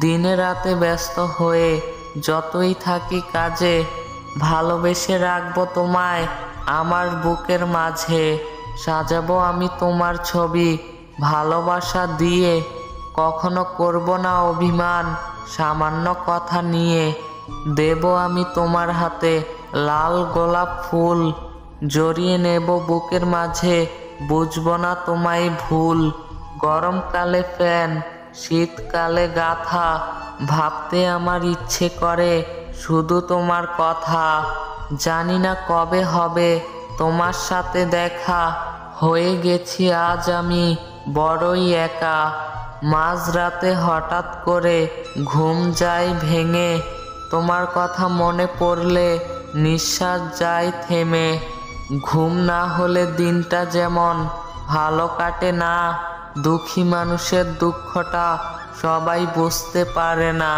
দিনে রাতে ব্যস্ত হয়ে যতই থাকি কাজে, ভালোবেসে রাখবো তোমায় আমার বুকের মাঝে। সাজাবো আমি তোমার ছবি ভালোবাসা দিয়ে, কখনো করব না অভিমান সামান্য কথা নিয়ে। দেব আমি তোমার হাতে লাল গোলাপ ফুল, জড়িয়ে নেব বুকের মাঝে, বুঝবো না তোমায় ভুল। গরমকালে ফ্যান, শীতকালে গাথা, ভাবতে আমার ইচ্ছে করে শুধু তোমার কথা। জানি না কবে হবে তোমার সাথে দেখা, হয়ে গেছি আজ আমি বড়ই একা। মাঝরাতে হঠাৎ করে ঘুম যায় ভেঙে, তোমার কথা মনে পড়লে নিঃশ্বাস যায় থেমে। ঘুম না হলে দিনটা যেমন ভালো কাটে না, দুঃখী মানুষের দুঃখটা সবাই বুঝতে পারে না।